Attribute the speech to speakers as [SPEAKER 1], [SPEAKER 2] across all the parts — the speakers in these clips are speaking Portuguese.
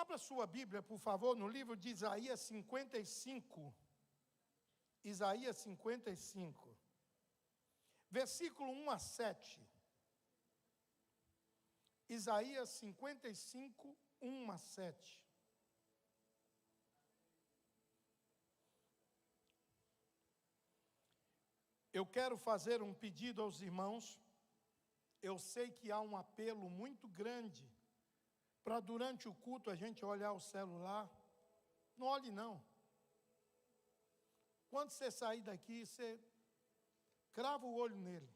[SPEAKER 1] Abra sua Bíblia, por favor, no livro de Isaías 55. Isaías 55. Versículo 1 a 7. Isaías 55, 1 a 7. Eu quero fazer um pedido aos irmãos. Eu sei que há um apelo muito grande para durante o culto a gente olhar o celular. Não olhe não. Quando você sair daqui, você crava o olho nele.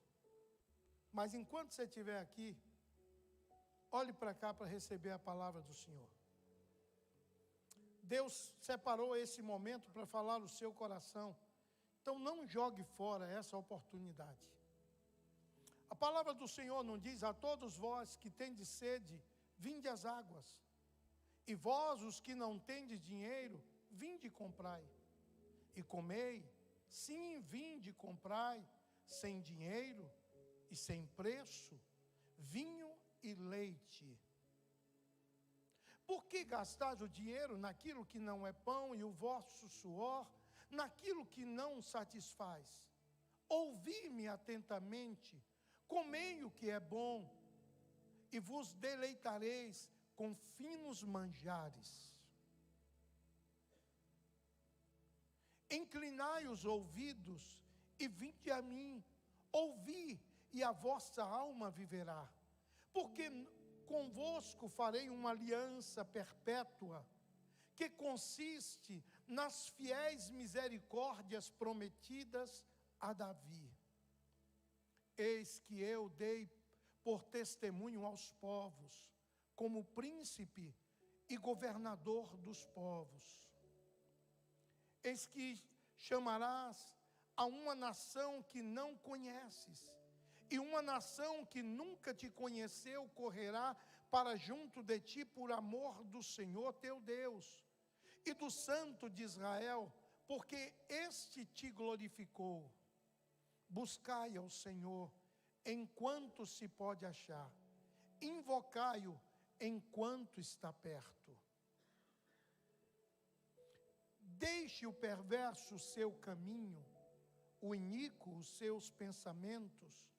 [SPEAKER 1] Mas enquanto você estiver aqui, olhe para cá para receber a palavra do Senhor. Deus separou esse momento para falar no seu coração. Então não jogue fora essa oportunidade. A palavra do Senhor não diz: a todos vós que tendes sede, vinde às águas. E vós, os que não tendes dinheiro, vinde e comprai. E comei, sim, vinde e comprai, sem dinheiro e sem preço, vinho e leite. Por que gastais o dinheiro naquilo que não é pão, e o vosso suor naquilo que não satisfaz? Ouvi-me atentamente, comei o que é bom, e vos deleitareis com finos manjares. Inclinai os ouvidos e vinde a mim, ouvi, e a vossa alma viverá. Porque convosco farei uma aliança perpétua, que consiste nas fiéis misericórdias prometidas a Davi. Eis que eu dei por testemunho aos povos, como príncipe e governador dos povos. Eis que chamarás a uma nação que não conheces, e uma nação que nunca te conheceu correrá para junto de ti por amor do Senhor teu Deus e do Santo de Israel, porque este te glorificou. Buscai ao Senhor enquanto se pode achar, invocai-o enquanto está perto. Deixe o perverso o seu caminho, o iníquo os seus pensamentos.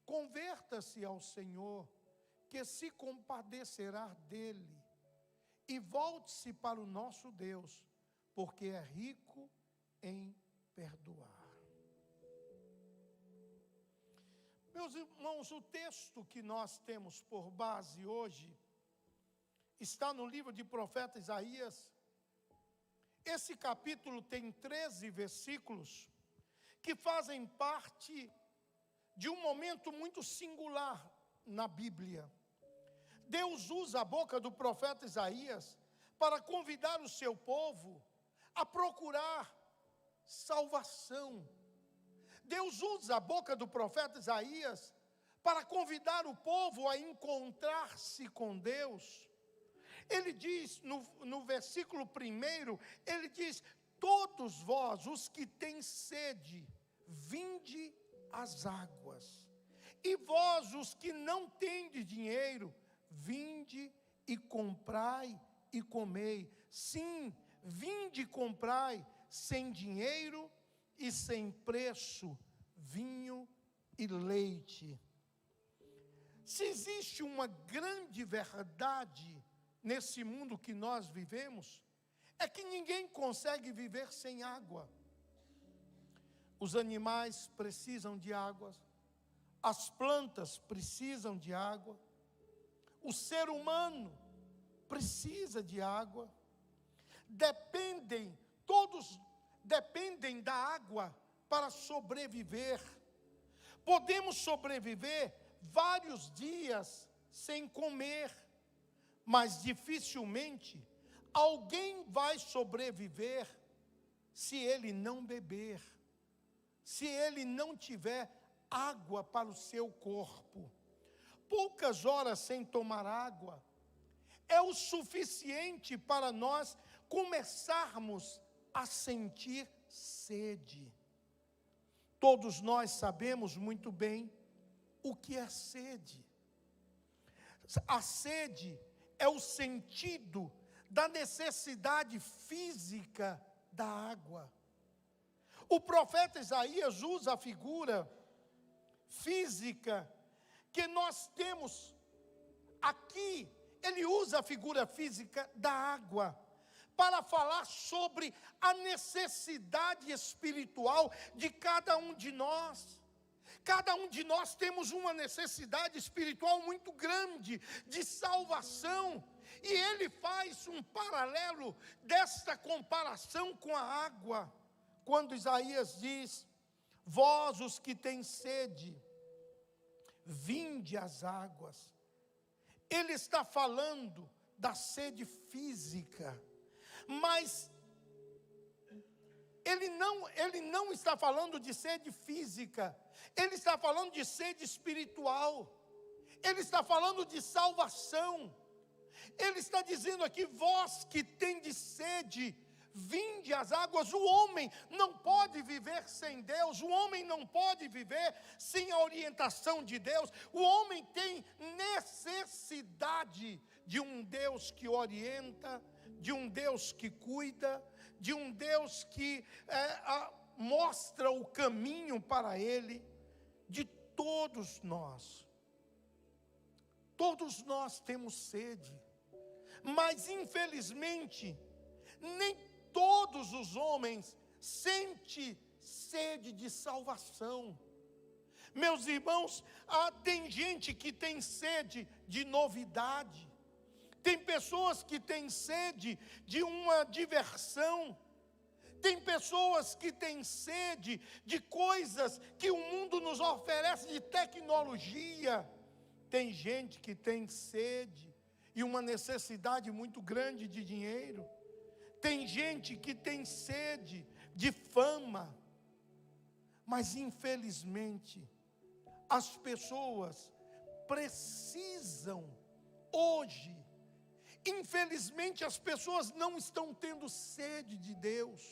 [SPEAKER 1] Converta-se ao Senhor, que se compadecerá dele, e volte-se para o nosso Deus, porque é rico em perdoar. Meus irmãos, o texto que nós temos por base hoje está no livro de profeta Isaías. Esse capítulo tem 13 versículos que fazem parte de um momento muito singular na Bíblia. Deus usa a boca do profeta Isaías para convidar o seu povo a procurar salvação. Deus usa a boca do profeta Isaías para convidar o povo a encontrar-se com Deus. Ele diz no versículo 1, ele diz: todos vós, os que têm sede, vinde às águas. E vós, os que não tendes dinheiro, vinde e comprai e comei. Sim, vinde e comprai, sem dinheiro e sem preço, vinho e leite. Se existe uma grande verdade nesse mundo que nós vivemos, é que ninguém consegue viver sem água. Os animais precisam de água, as plantas precisam de água, o ser humano precisa de água. Todos dependem da água para sobreviver. Podemos sobreviver vários dias sem comer, mas dificilmente alguém vai sobreviver se ele não beber, se ele não tiver água para o seu corpo. Poucas horas sem tomar água é o suficiente para nós começarmos a sentir sede. Todos nós sabemos muito bem o que é sede. A sede é o sentido da necessidade física da água. O profeta Isaías usa a figura física que nós temos aqui. Ele usa a figura física da água para falar sobre a necessidade espiritual de cada um de nós. Cada um de nós temos uma necessidade espiritual muito grande de salvação. E ele faz um paralelo desta comparação com a água. Quando Isaías diz: vós os que têm sede, vinde às águas. Ele está falando da sede física, mas ele não está falando de sede física, ele está falando de sede espiritual, ele está falando de salvação. Ele está dizendo aqui: vós que tendes sede, vinde às águas. O homem não pode viver sem Deus, o homem não pode viver sem a orientação de Deus. O homem tem necessidade de um Deus que orienta, de um Deus que cuida, de um Deus que mostra o caminho para ele. De todos nós temos sede, mas infelizmente nem todos os homens sentem sede de salvação. Meus irmãos, tem gente que tem sede de novidade, tem pessoas que têm sede de uma diversão, tem pessoas que têm sede de coisas que o mundo nos oferece, de tecnologia. Tem gente que tem sede e uma necessidade muito grande de dinheiro. Tem gente que tem sede de fama. Mas infelizmente, as pessoas precisam hoje. Infelizmente, as pessoas não estão tendo sede de Deus.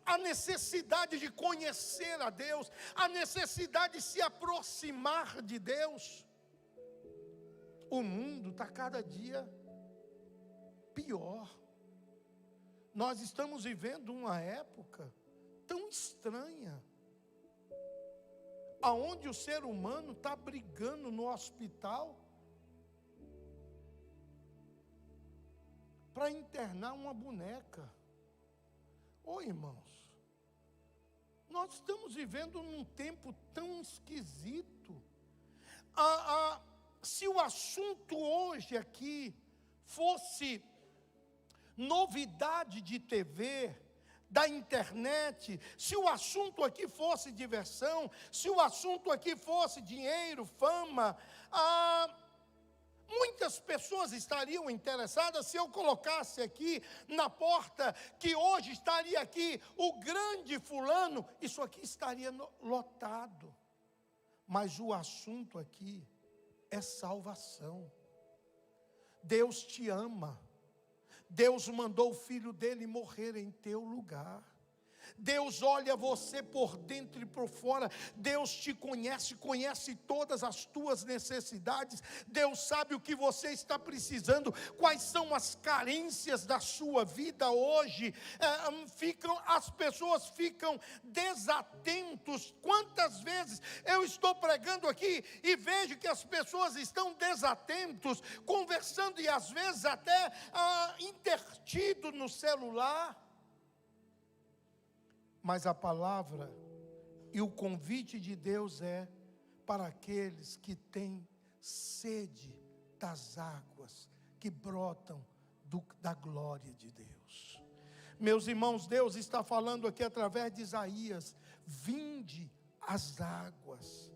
[SPEAKER 1] A necessidade de conhecer a Deus, a necessidade de se aproximar de Deus. O mundo está cada dia pior. Nós estamos vivendo uma época tão estranha, aonde o ser humano está brigando no hospital para internar uma boneca. Oi, irmãos, nós estamos vivendo num tempo tão esquisito. Se o assunto hoje aqui fosse novidade de TV, da internet, se o assunto aqui fosse diversão, se o assunto aqui fosse dinheiro, fama, muitas pessoas estariam interessadas. Se eu colocasse aqui na porta que hoje estaria aqui o grande fulano, isso aqui estaria lotado. Mas o assunto aqui é salvação. Deus te ama. Deus mandou o Filho dele morrer em teu lugar. Deus olha você por dentro e por fora. Deus te conhece, conhece todas as tuas necessidades. Deus sabe o que você está precisando, quais são as carências da sua vida hoje. As pessoas ficam desatentos. Quantas vezes eu estou pregando aqui e vejo que as pessoas estão desatentos, conversando e às vezes até intertido no celular. Mas a palavra e o convite de Deus é para aqueles que têm sede das águas que brotam da glória de Deus. Meus irmãos, Deus está falando aqui através de Isaías: vinde às águas.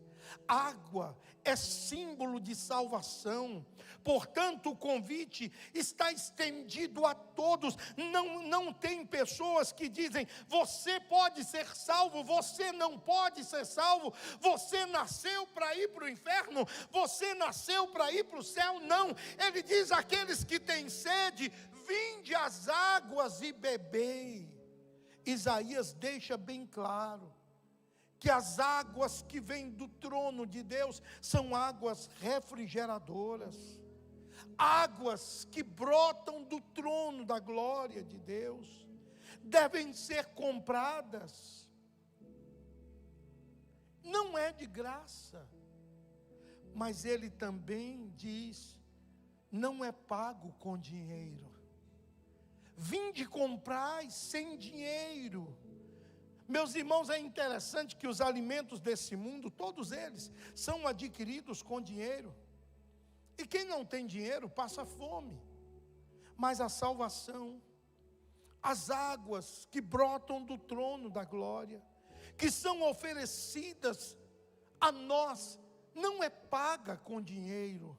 [SPEAKER 1] Água é símbolo de salvação. Portanto, o convite está estendido a todos. Não tem pessoas que dizem: você pode ser salvo, você não pode ser salvo, você nasceu para ir para o inferno, você nasceu para ir para o céu. Não, ele diz: aqueles que têm sede, vinde às águas e bebei. Isaías deixa bem claro que as águas que vêm do trono de Deus são águas refrigeradoras, águas que brotam do trono da glória de Deus, devem ser compradas. Não é de graça, mas ele também diz, não é pago com dinheiro. Vinde comprai sem dinheiro. Meus irmãos, é interessante que os alimentos desse mundo, todos eles, são adquiridos com dinheiro. E quem não tem dinheiro passa fome. Mas a salvação, as águas que brotam do trono da glória, que são oferecidas a nós, não é paga com dinheiro.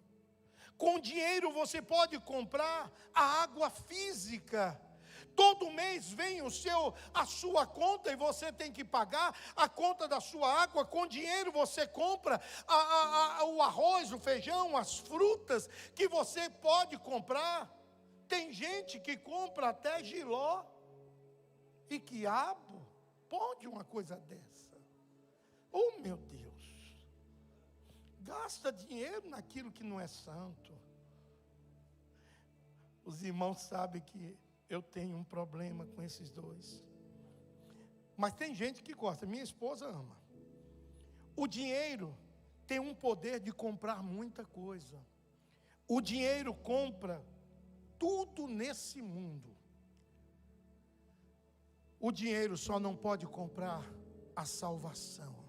[SPEAKER 1] Com dinheiro você pode comprar a água física. Todo mês vem a sua conta e você tem que pagar a conta da sua água. Com dinheiro você compra o arroz, o feijão, as frutas que você pode comprar. Tem gente que compra até jiló e quiabo. Pode uma coisa dessa? Oh, meu Deus! Gasta dinheiro naquilo que não é santo. Os irmãos sabem que eu tenho um problema com esses dois. Mas tem gente que gosta. Minha esposa ama. O dinheiro tem um poder de comprar muita coisa. O dinheiro compra tudo nesse mundo. O dinheiro só não pode comprar a salvação.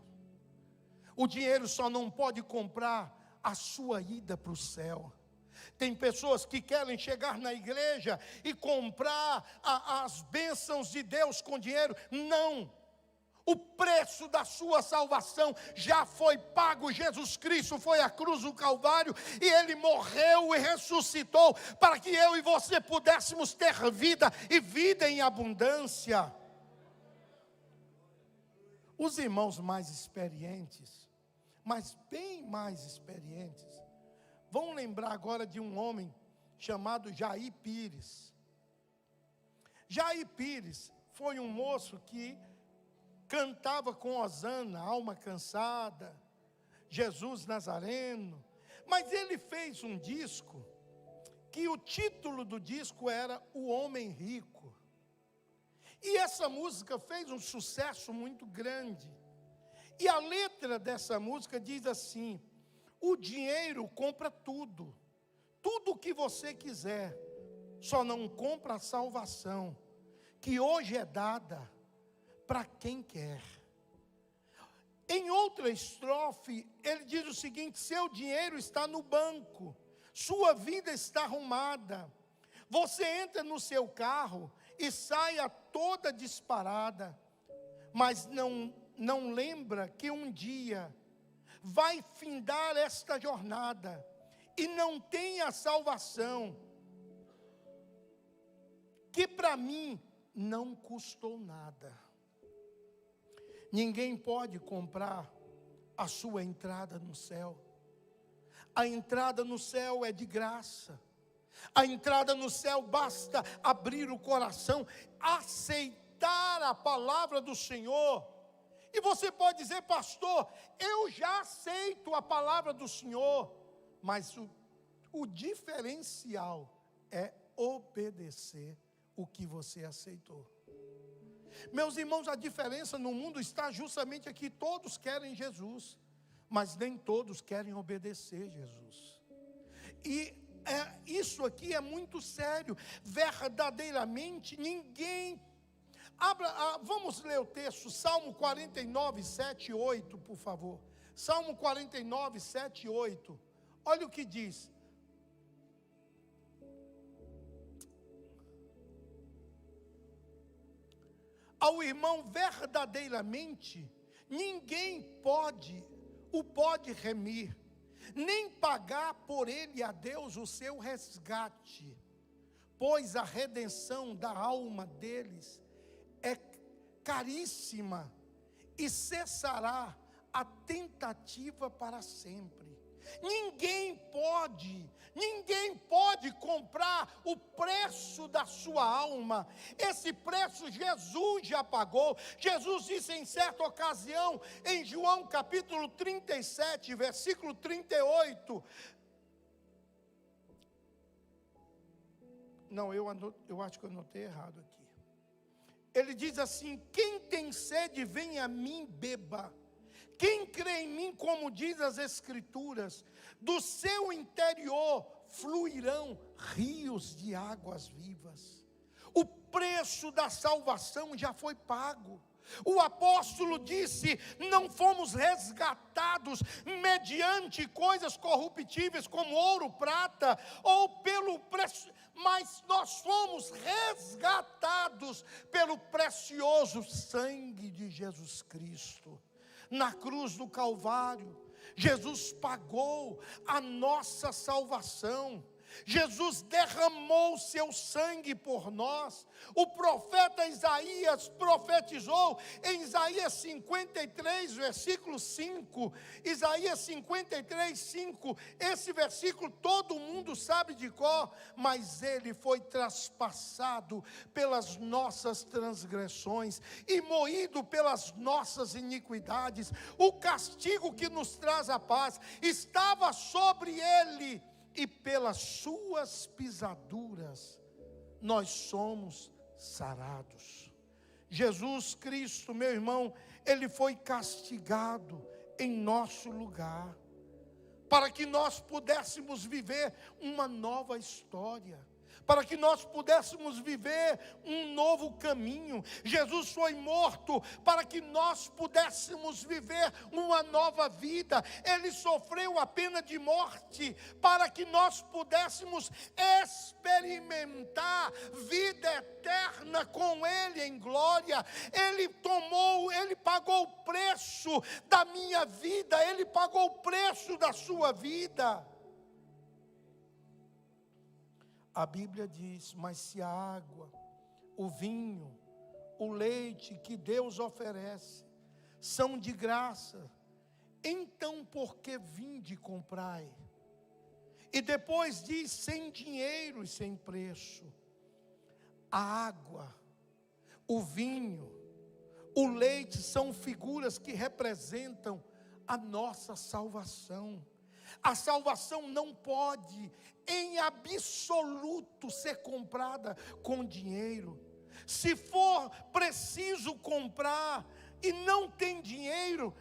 [SPEAKER 1] O dinheiro só não pode comprar a sua ida para o céu. Tem pessoas que querem chegar na igreja e comprar as bênçãos de Deus com dinheiro. Não. O preço da sua salvação já foi pago. Jesus Cristo foi à cruz do Calvário e Ele morreu e ressuscitou para que eu e você pudéssemos ter vida e vida em abundância. Os irmãos mais experientes, mas bem mais experientes, vão lembrar agora de um homem chamado Jair Pires. Jair Pires foi um moço que cantava com Hosana, Alma Cansada, Jesus Nazareno. Mas ele fez um disco, que o título do disco era O Homem Rico. E essa música fez um sucesso muito grande. E a letra dessa música diz assim: o dinheiro compra tudo, tudo o que você quiser, só não compra a salvação, que hoje é dada para quem quer. Em outra estrofe, ele diz o seguinte: seu dinheiro está no banco, sua vida está arrumada, você entra no seu carro e sai a toda disparada, mas não lembra que um dia vai findar esta jornada e não tem a salvação, que para mim não custou nada. Ninguém pode comprar a sua entrada no céu. A entrada no céu é de graça. A entrada no céu basta abrir o coração, aceitar a palavra do Senhor. E você pode dizer: pastor, eu já aceito a palavra do Senhor. Mas o diferencial é obedecer o que você aceitou. Meus irmãos, a diferença no mundo está justamente aqui. Todos querem Jesus, mas nem todos querem obedecer Jesus. E isso aqui é muito sério. Verdadeiramente ninguém... vamos ler o texto, Salmo 49, 7 e 8, por favor. Salmo 49, 7 e 8. Olha o que diz: ao irmão verdadeiramente ninguém o pode remir, nem pagar por ele a Deus o seu resgate, pois a redenção da alma deles é caríssima e cessará a tentativa para sempre. Ninguém pode comprar o preço da sua alma. Esse preço Jesus já pagou. Jesus disse em certa ocasião, em João capítulo 37, versículo 38, Não, eu acho que eu anotei errado aqui. Ele diz assim: quem tem sede, vem a mim, beba. Quem crê em mim, como diz as Escrituras, do seu interior fluirão rios de águas vivas. O preço da salvação já foi pago. O apóstolo disse: não fomos resgatados mediante coisas corruptíveis como ouro, prata, ou pelo preço, mas nós fomos resgatados pelo precioso sangue de Jesus Cristo. Na cruz do Calvário, Jesus pagou a nossa salvação. Jesus derramou seu sangue por nós. O profeta Isaías profetizou em Isaías 53, versículo 5. Isaías 53, 5. Esse versículo todo mundo sabe de cor. Mas ele foi traspassado pelas nossas transgressões e moído pelas nossas iniquidades. O castigo que nos traz a paz estava sobre ele, e pelas suas pisaduras nós somos sarados. Jesus Cristo, meu irmão, ele foi castigado em nosso lugar, para que nós pudéssemos viver uma nova história, para que nós pudéssemos viver um novo caminho. Jesus foi morto para que nós pudéssemos viver uma nova vida. Ele sofreu a pena de morte para que nós pudéssemos experimentar vida eterna com Ele em glória. Ele pagou o preço da minha vida, Ele pagou o preço da sua vida. A Bíblia diz: mas se a água, o vinho, o leite que Deus oferece são de graça, então por que vinde comprai? E depois diz: sem dinheiro e sem preço. A água, o vinho, o leite são figuras que representam a nossa salvação. A salvação não pode, em absoluto, ser comprada com dinheiro. Se for preciso comprar e não tem dinheiro,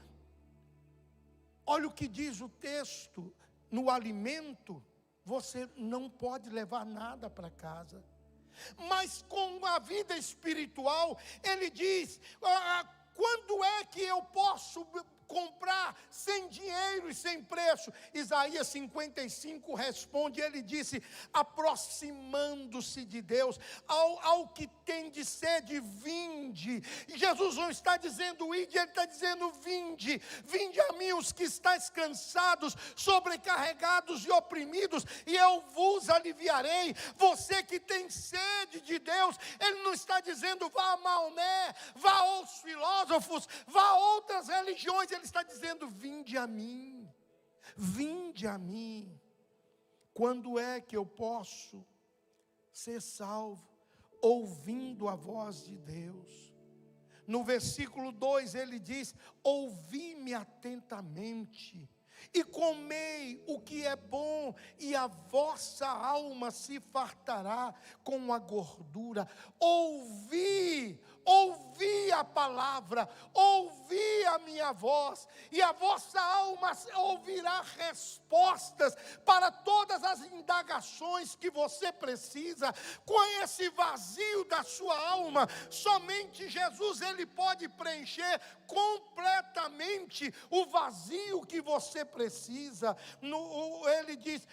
[SPEAKER 1] olha o que diz o texto: no alimento você não pode levar nada para casa. Mas com a vida espiritual, ele diz: quando é que eu posso comprar sem dinheiro e sem preço? Isaías 55 responde, ele disse: aproximando-se de Deus, ao que tem de sede, vinde. E Jesus não está dizendo ide, ele está dizendo vinde. Vinde a mim os que estáis cansados, sobrecarregados e oprimidos, e eu vos aliviarei. Você que tem sede de Deus, ele não está dizendo vá a Maomé, vá aos filósofos, vá a outras religiões. Ele está dizendo: vinde a mim, vinde a mim. Quando é que eu posso ser salvo? Ouvindo a voz de Deus. No versículo 2 ele diz: ouvi-me atentamente e comei o que é bom, e a vossa alma se fartará com a gordura. Ouvi a palavra, ouvi a minha voz, e a vossa alma ouvirá respostas para todas as indagações que você precisa. Com esse vazio da sua alma, somente Jesus, ele pode preencher completamente o vazio que você precisa. Ele diz: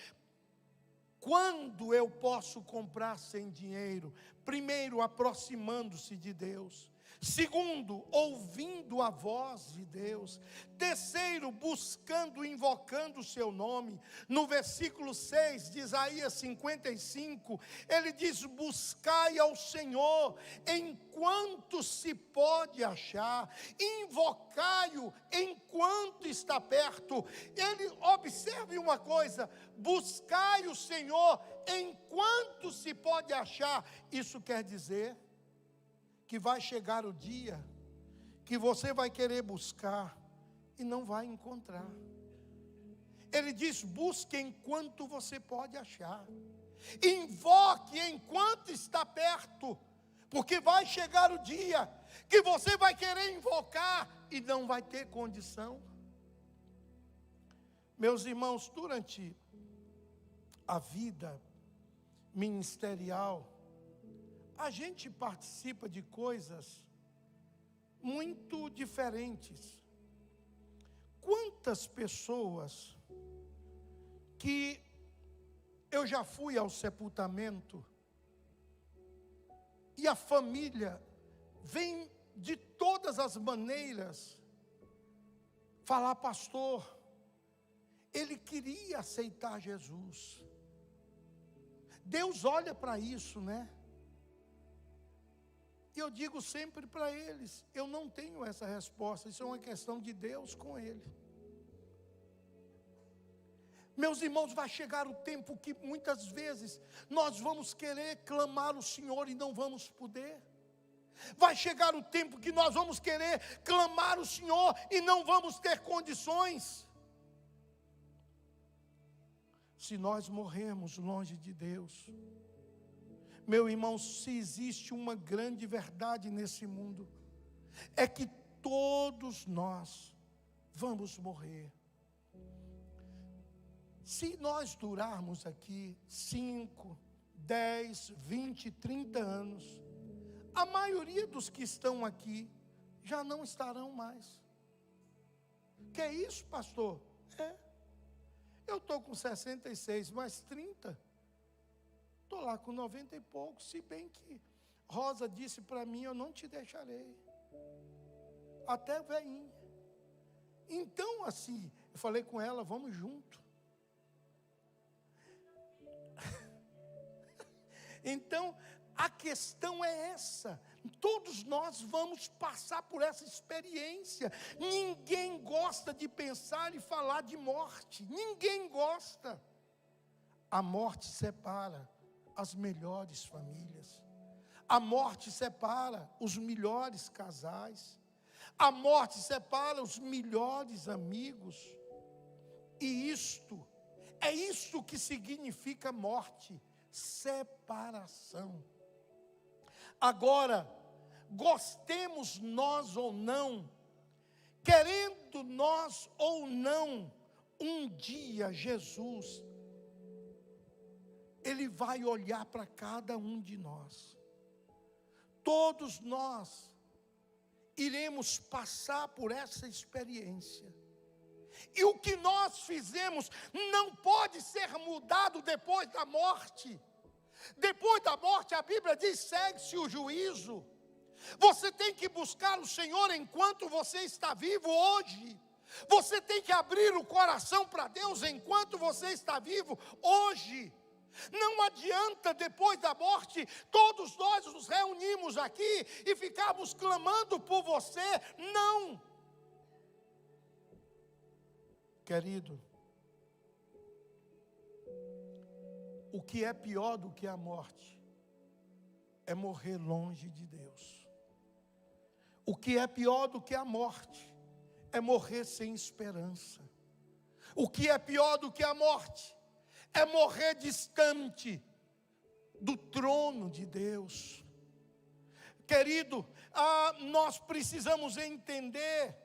[SPEAKER 1] quando eu posso comprar sem dinheiro? Primeiro, aproximando-se de Deus. Segundo, ouvindo a voz de Deus. Terceiro, buscando, invocando o seu nome. No versículo 6 de Isaías 55, ele diz: buscai ao Senhor enquanto se pode achar, invocai-o enquanto está perto. Ele, observe uma coisa: buscai o Senhor enquanto se pode achar. Isso quer dizer que vai chegar o dia que você vai querer buscar e não vai encontrar. Ele diz: busque enquanto você pode achar, invoque enquanto está perto, porque vai chegar o dia que você vai querer invocar e não vai ter condição. Meus irmãos, durante a vida ministerial, a gente participa de coisas muito diferentes. Quantas pessoas que eu já fui ao sepultamento e a família vem de todas as maneiras falar: pastor, ele queria aceitar Jesus. Deus olha para isso, né? E eu digo sempre para eles: eu não tenho essa resposta, isso é uma questão de Deus com ele. Meus irmãos, vai chegar o tempo que muitas vezes nós vamos querer clamar o Senhor e não vamos poder. Vai chegar o tempo que nós vamos querer clamar o Senhor e não vamos ter condições. Se nós morrermos longe de Deus, meu irmão, se existe uma grande verdade nesse mundo, é que todos nós vamos morrer. Se nós durarmos aqui 5, 10, 20, 30 anos, a maioria dos que estão aqui já não estarão mais. Que é isso, pastor? Eu estou com 66, mais 30. Estou lá com 90 e poucos, se bem que Rosa disse para mim: eu não te deixarei. Até velhinha. Então, assim, eu falei com ela: vamos junto. Então, a questão é essa. Todos nós vamos passar por essa experiência. Ninguém gosta de pensar e falar de morte. Ninguém gosta. A morte separa as melhores famílias. A morte separa os melhores casais. A morte separa os melhores amigos. E é isto que significa morte. Separação. Agora, gostemos nós ou não, querendo nós ou não, um dia Jesus, Ele vai olhar para cada um de nós. Todos nós iremos passar por essa experiência. E o que nós fizemos não pode ser mudado depois da morte. Depois da morte, a Bíblia diz: segue-se o juízo. Você tem que buscar o Senhor enquanto você está vivo hoje. Você tem que abrir o coração para Deus enquanto você está vivo hoje. Não adianta depois da morte todos nós nos reunimos aqui e ficarmos clamando por você. Não. Querido, o que é pior do que a morte é morrer longe de Deus. O que é pior do que a morte é morrer sem esperança. O que é pior do que a morte é morrer distante do trono de Deus. Querido, nós precisamos entender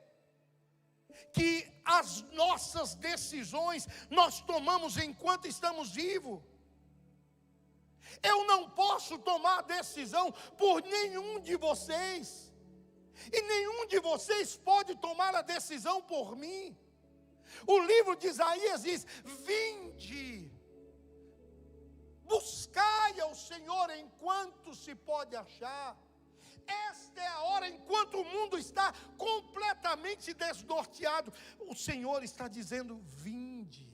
[SPEAKER 1] que as nossas decisões nós tomamos enquanto estamos vivos. Eu não posso tomar decisão por nenhum de vocês. E nenhum de vocês pode tomar a decisão por mim. O livro de Isaías diz: vinde, buscai ao Senhor enquanto se pode achar. Esta é a hora, enquanto o mundo está completamente desnorteado, o Senhor está dizendo: vinde,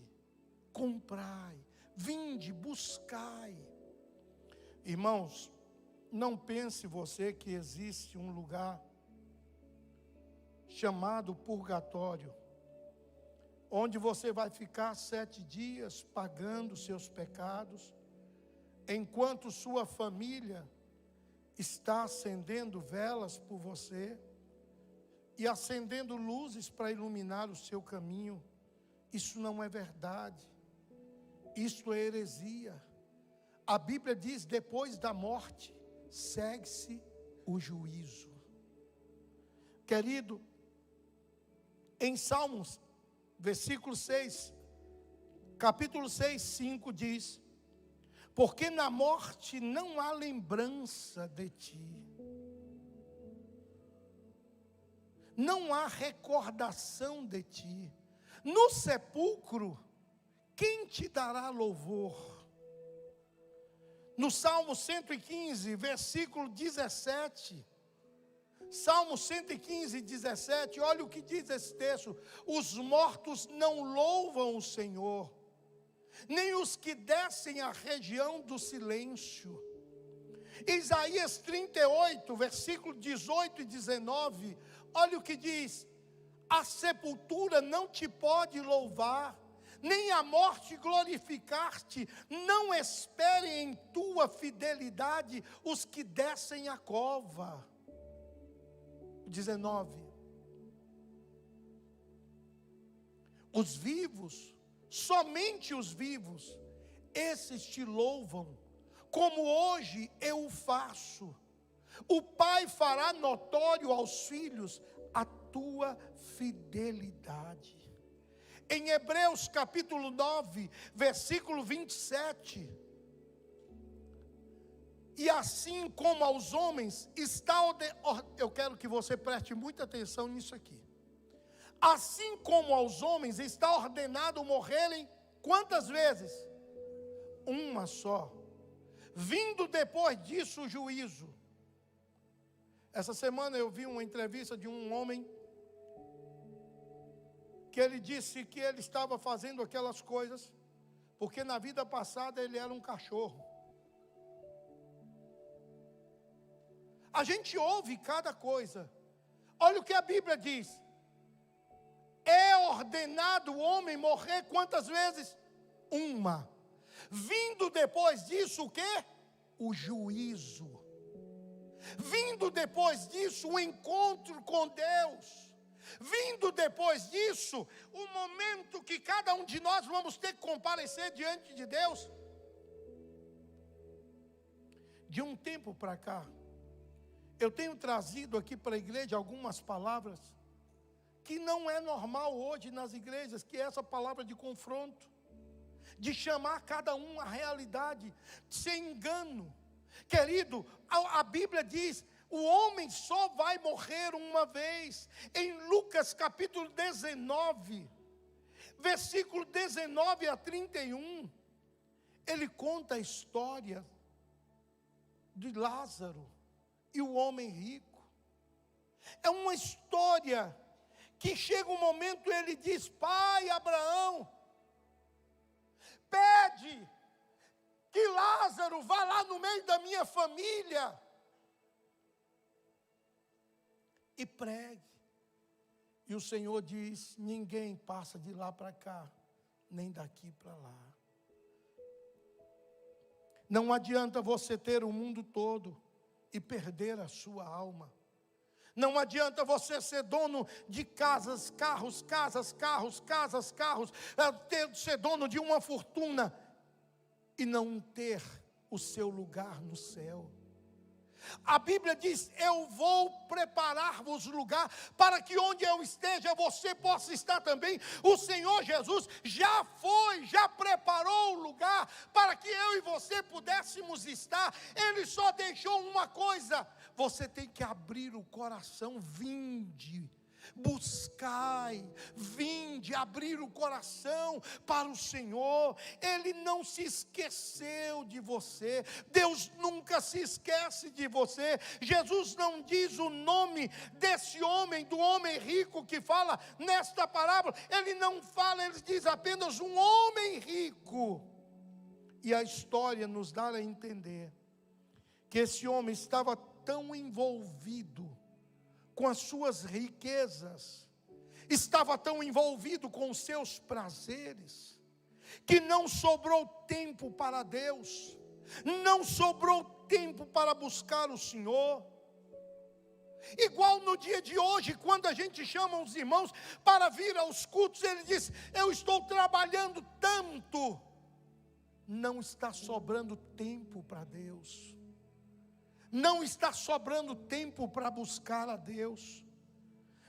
[SPEAKER 1] comprai, vinde, buscai. Irmãos, não pense você que existe um lugar chamado purgatório, onde você vai ficar 7 dias pagando seus pecados, enquanto sua família está acendendo velas por você e acendendo luzes para iluminar o seu caminho. Isso não é verdade. Isso é heresia. a Bíblia diz: depois da morte, segue-se o juízo. Querido, em Salmos, versículo 6, capítulo 6, 5 diz: porque na morte não há lembrança de ti, não há recordação de ti. No sepulcro, quem te dará louvor? No Salmo 115, versículo 17, Salmo 115, 17, olha o que diz esse texto: os mortos não louvam o Senhor, nem os que descem à região do silêncio. Isaías 38, versículo 18 e 19, olha o que diz: a sepultura não te pode louvar, nem a morte glorificar-te. Não esperem em tua fidelidade os que descem à cova. 19. Os vivos, somente os vivos, esses te louvam, como hoje eu o faço. O Pai fará notório aos filhos a tua fidelidade. Em Hebreus capítulo 9, versículo 27, e assim como aos homens está eu quero que você preste muita atenção nisso aqui. Assim como aos homens está ordenado morrerem quantas vezes? Uma só. Vindo depois disso o juízo. Essa semana eu vi uma entrevista de um homem que ele disse que ele estava fazendo aquelas coisas porque na vida passada ele era um cachorro. A gente ouve cada coisa. Olha o que a Bíblia diz: é ordenado o homem morrer quantas vezes? Uma. Vindo depois disso o quê? O juízo. Vindo depois disso o encontro com Deus. Vindo depois disso o momento que cada um de nós vamos ter que comparecer diante de Deus. De um tempo para cá, eu tenho trazido aqui para a igreja algumas palavras que não é normal hoje nas igrejas, que é essa palavra de confronto, de chamar cada um à realidade, sem engano. Querido, a Bíblia diz: o homem só vai morrer uma vez. Em Lucas capítulo 19, versículo 19 a 31, ele conta a história de Lázaro e o homem rico. É uma história que chega um momento, ele diz: pai Abraão, pede que Lázaro vá lá no meio da minha família e pregue. E o Senhor diz: ninguém passa de lá para cá, nem daqui para lá. Não adianta você ter o mundo todo e perder a sua alma. Não adianta você ser dono de casas, carros, ser dono de uma fortuna e não ter o seu lugar no céu. A Bíblia diz: eu vou preparar-vos lugar para que onde eu esteja você possa estar também. O Senhor Jesus já preparou o lugar para que eu e você pudéssemos estar. Ele só deixou uma coisa: você tem que abrir o coração. Vinde, buscai, vinde, abrir o coração para o Senhor. Ele não se esqueceu de você. Deus nunca se esquece de você. Jesus não diz o nome desse homem, do homem rico que fala nesta parábola. Ele não fala, ele diz apenas um homem rico. E a história nos dá a entender que esse homem estava tão envolvido com as suas riquezas, estava tão envolvido com os seus prazeres, que não sobrou tempo para Deus, não sobrou tempo para buscar o Senhor. Igual no dia de hoje, quando a gente chama os irmãos para vir aos cultos, ele diz: eu estou trabalhando tanto, não está sobrando tempo para Deus. Não está sobrando tempo para buscar a Deus.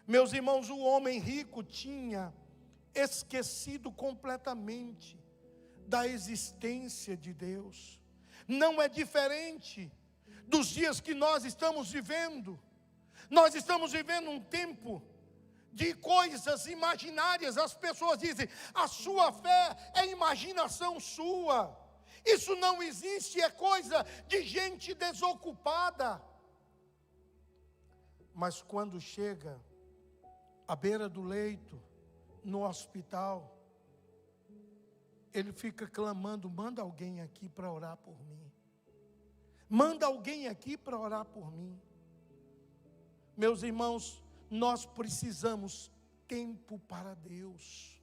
[SPEAKER 1] Meus irmãos, o homem rico tinha esquecido completamente da existência de Deus. Não é diferente dos dias que nós estamos vivendo. Nós estamos vivendo um tempo de coisas imaginárias. As pessoas dizem: a sua fé é imaginação sua. Isso não existe, é coisa de gente desocupada. Mas quando chega à beira do leito, no hospital, ele fica clamando: manda alguém aqui para orar por mim. Manda alguém aqui para orar por mim. Meus irmãos, nós precisamos tempo para Deus.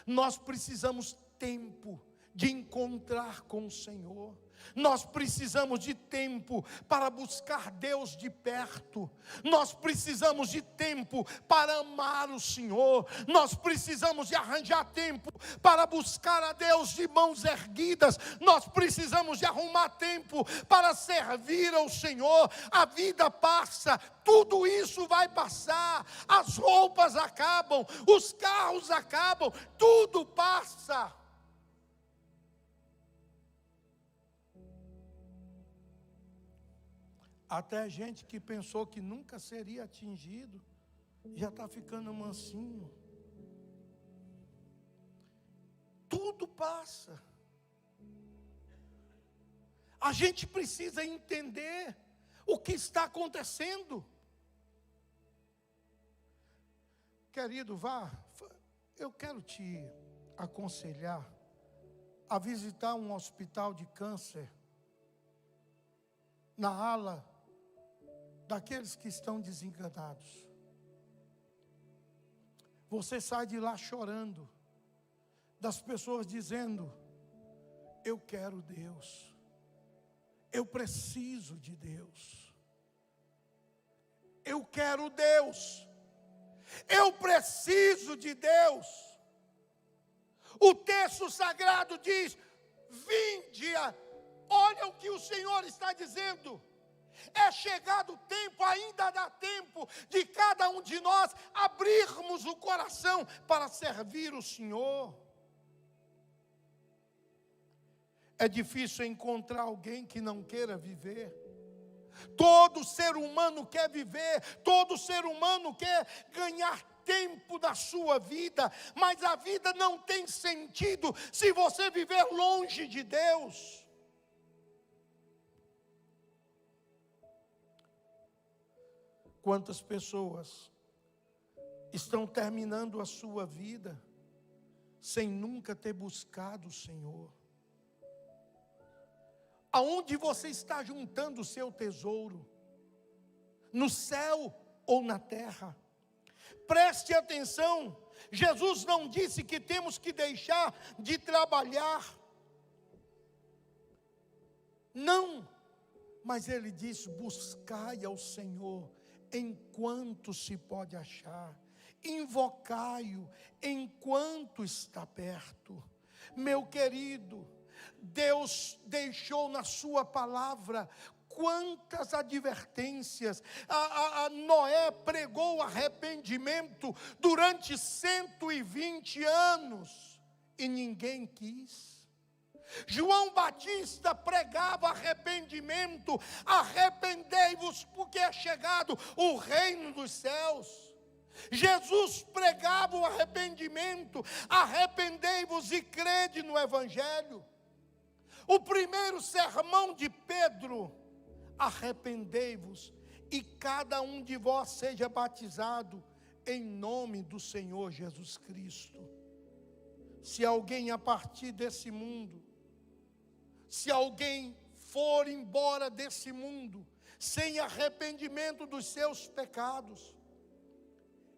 [SPEAKER 1] Nós precisamos tempo de encontrar com o Senhor. Nós precisamos de tempo para buscar Deus de perto. Nós precisamos de tempo para amar o Senhor. Nós precisamos de arranjar tempo para buscar a Deus de mãos erguidas. Nós precisamos de arrumar tempo para servir ao Senhor. A vida passa, tudo isso vai passar. As roupas acabam, os carros acabam, tudo passa. Até gente que pensou que nunca seria atingido, já está ficando mansinho. Tudo passa. A gente precisa entender o que está acontecendo. Querido, eu quero te aconselhar a visitar um hospital de câncer, na ala daqueles que estão desenganados. Você sai de lá chorando, das pessoas dizendo: eu quero Deus, eu preciso de Deus, eu quero Deus, eu preciso de Deus. O texto sagrado diz: vinde, olha o que o Senhor está dizendo. É chegado o tempo, ainda dá tempo de cada um de nós abrirmos o coração para servir o Senhor. É difícil encontrar alguém que não queira viver. Todo ser humano quer viver, todo ser humano quer ganhar tempo da sua vida, mas a vida não tem sentido se você viver longe de Deus. Quantas pessoas estão terminando a sua vida sem nunca ter buscado o Senhor? Aonde você está juntando o seu tesouro? No céu ou na terra? Preste atenção, Jesus não disse que temos que deixar de trabalhar. Não, mas Ele diz: buscai ao Senhor enquanto se pode achar, invocai-o enquanto está perto. Meu querido, Deus deixou na sua palavra quantas advertências. Noé pregou arrependimento durante 120 anos e ninguém quis. João Batista pregava arrependimento: arrependei-vos, porque é chegado o reino dos céus. Jesus pregava o arrependimento: arrependei-vos e crede no Evangelho. O primeiro sermão de Pedro: arrependei-vos e cada um de vós seja batizado em nome do Senhor Jesus Cristo. Se alguém a partir desse mundo, se alguém for embora desse mundo sem arrependimento dos seus pecados,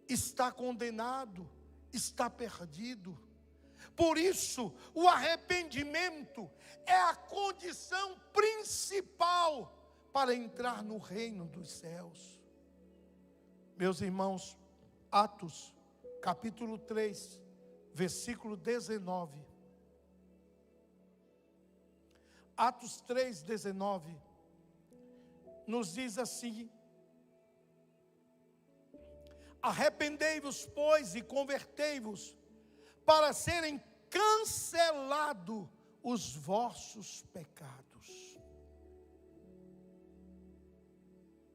[SPEAKER 1] está condenado, está perdido. Por isso, o arrependimento é a condição principal para entrar no reino dos céus. Meus irmãos, Atos, capítulo 3, versículo 19. Atos 3:19, nos diz assim: arrependei-vos, pois, e convertei-vos, para serem cancelados os vossos pecados.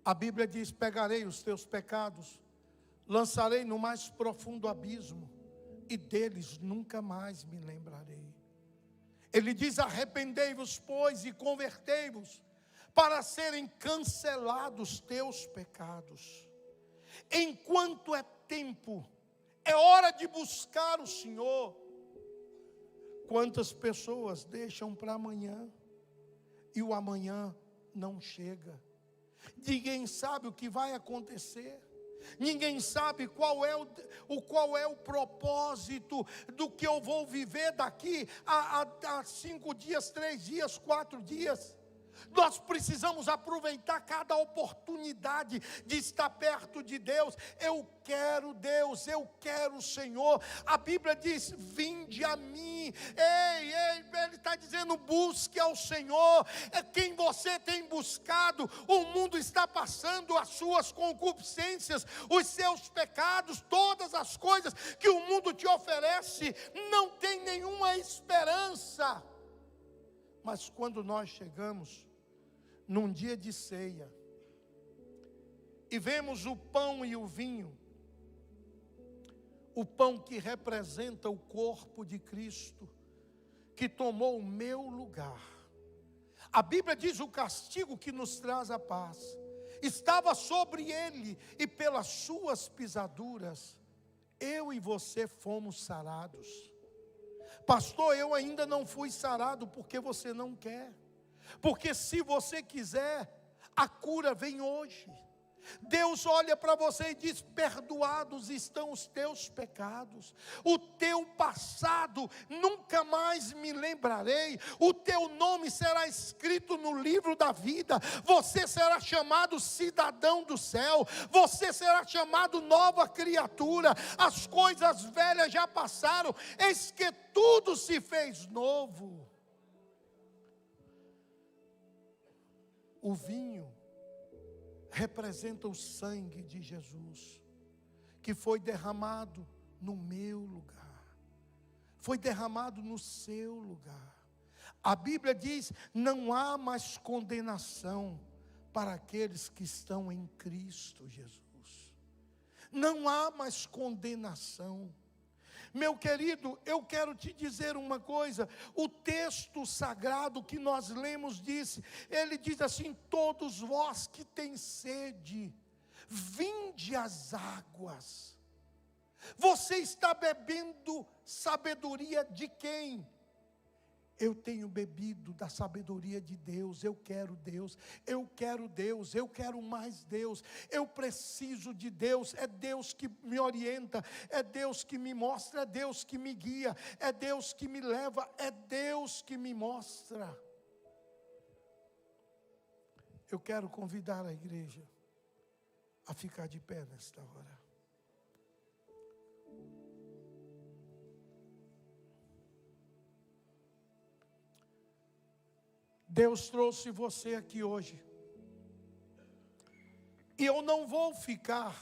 [SPEAKER 1] A Bíblia diz: pegarei os teus pecados, lançarei no mais profundo abismo, e deles nunca mais me lembrarei. Ele diz: arrependei-vos, pois, e convertei-vos, para serem cancelados os teus pecados. Enquanto é tempo, é hora de buscar o Senhor. Quantas pessoas deixam para amanhã, e o amanhã não chega. Ninguém sabe o que vai acontecer. Ninguém sabe qual é o propósito do que eu vou viver daqui a 5 dias, 3 dias, 4 dias. Nós precisamos aproveitar cada oportunidade de estar perto de Deus. Eu quero Deus, eu quero o Senhor. A Bíblia diz: vinde a mim. Ele está dizendo: busque ao Senhor. É quem você tem buscado. O mundo está passando, as suas concupiscências, os seus pecados, todas as coisas que o mundo te oferece, não tem nenhuma esperança. Mas quando nós chegamos num dia de ceia e vemos o pão e o vinho, o pão que representa o corpo de Cristo, que tomou o meu lugar. A Bíblia diz: o castigo que nos traz a paz estava sobre ele, e pelas suas pisaduras eu e você fomos sarados. Pastor, eu ainda não fui sarado porque você não quer. Porque se você quiser, a cura vem hoje. Deus olha para você e diz: perdoados estão os teus pecados. O teu passado nunca mais me lembrarei. O teu nome será escrito no livro da vida. Você será chamado cidadão do céu. Você será chamado nova criatura. As coisas velhas já passaram, eis que tudo se fez novo. O vinho representa o sangue de Jesus, que foi derramado no meu lugar, foi derramado no seu lugar. A Bíblia diz: não há mais condenação para aqueles que estão em Cristo Jesus. Não há mais condenação. Meu querido, eu quero te dizer uma coisa. O texto sagrado que nós lemos ele diz assim: todos vós que têm sede, vinde às águas. Você está bebendo sabedoria de quem? Eu tenho bebido da sabedoria de Deus. Eu quero Deus, eu quero Deus, eu quero mais Deus. Eu preciso de Deus. É Deus que me orienta, é Deus que me mostra, é Deus que me guia, é Deus que me leva, é Deus que me mostra. Eu quero convidar a igreja a ficar de pé nesta hora. Deus trouxe você aqui hoje, e eu não vou ficar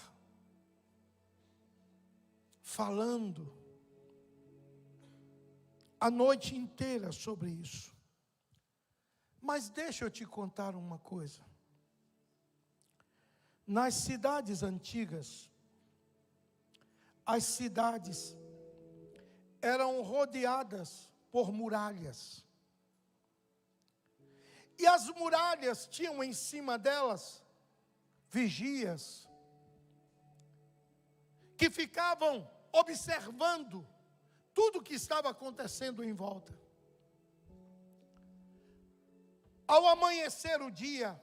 [SPEAKER 1] falando a noite inteira sobre isso, mas deixa eu te contar uma coisa. Nas cidades antigas, as cidades eram rodeadas por muralhas. E as muralhas tinham em cima delas vigias, que ficavam observando tudo o que estava acontecendo em volta. Ao amanhecer o dia,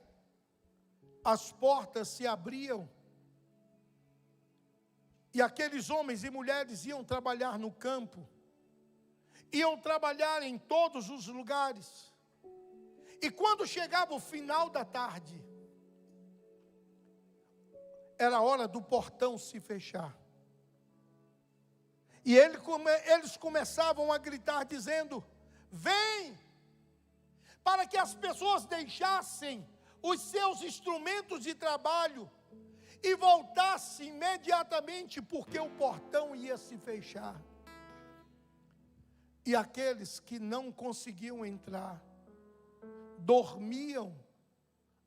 [SPEAKER 1] as portas se abriam, e aqueles homens e mulheres iam trabalhar no campo, iam trabalhar em todos os lugares. E quando chegava o final da tarde, era hora do portão se fechar. E eles começavam a gritar dizendo: vem, para que as pessoas deixassem os seus instrumentos de trabalho e voltassem imediatamente, porque o portão ia se fechar. E aqueles que não conseguiam entrar, dormiam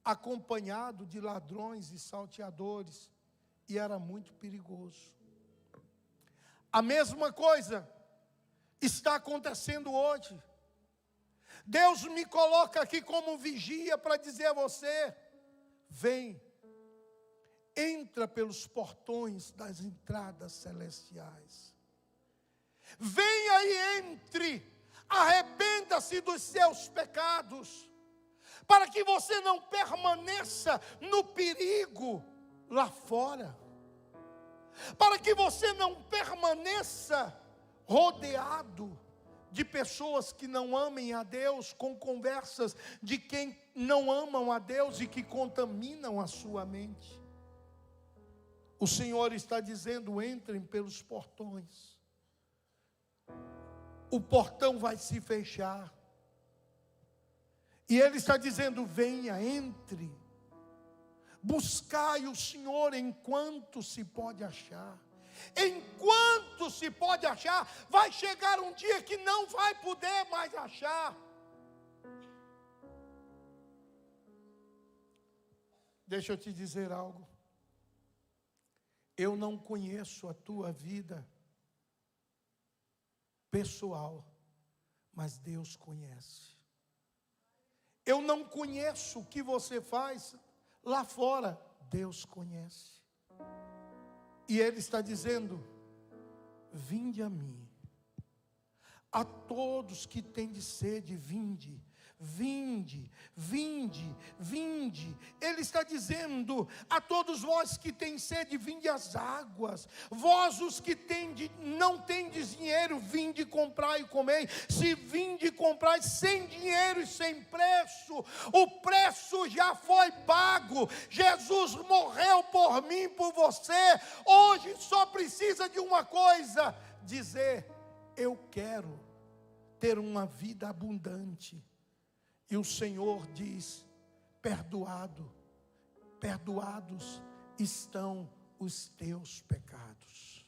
[SPEAKER 1] acompanhado de ladrões e salteadores, e era muito perigoso. A mesma coisa está acontecendo hoje. Deus me coloca aqui como vigia para dizer a você: vem, entra pelos portões das entradas celestiais. Venha e entre, arrependa-se dos seus pecados, para que você não permaneça no perigo lá fora, para que você não permaneça rodeado de pessoas que não amem a Deus, com conversas de quem não amam a Deus e que contaminam a sua mente. O Senhor está dizendo: entrem pelos portões. O portão vai se fechar. E Ele está dizendo: venha, entre. Buscai o Senhor enquanto se pode achar. Enquanto se pode achar, vai chegar um dia que não vai poder mais achar. Deixa eu te dizer algo. Eu não conheço a tua vida pessoal, mas Deus conhece. Eu não conheço o que você faz lá fora, Deus conhece. E Ele está dizendo: vinde a mim. A todos que têm de sede, vinde. Vinde, vinde, vinde. Ele está dizendo: a todos vós que têm sede, vinde às águas. Vós os que não tendes dinheiro, vinde comprar e comer. Se vinde comprar sem dinheiro e sem preço, o preço já foi pago. Jesus morreu por mim, por você. Hoje só precisa de uma coisa: dizer: eu quero ter uma vida abundante. E o Senhor diz: perdoados estão os teus pecados.